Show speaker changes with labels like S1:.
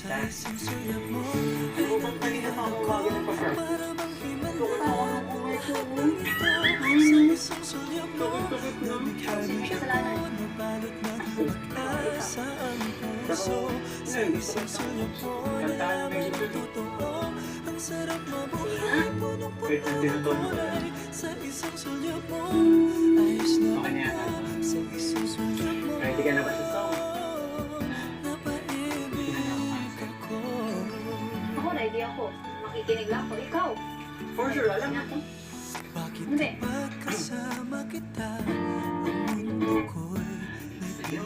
S1: Sa isang sulok mo ay nabiyak ako. Para bang himanda ang mundo. Sa isang sulok mo nabighani ako. Nabalot ng pag-asa ang puso. Sa isang sulok mo nalaman ang totoo. Ang sarap mabuhay, punong-puno ng kulay. Sa isang sulok mo ayos na ako. Sa isang sulok mo
S2: Ready ka na ba sa song?
S1: napaibig ako.
S3: Ako, ready ako. Makikinig lang ako. Ikaw.
S2: For sure, alam mo.
S3: Natin.
S1: Bakit
S3: Hindi.
S1: kapag kasama kita, ang mundo ko'y may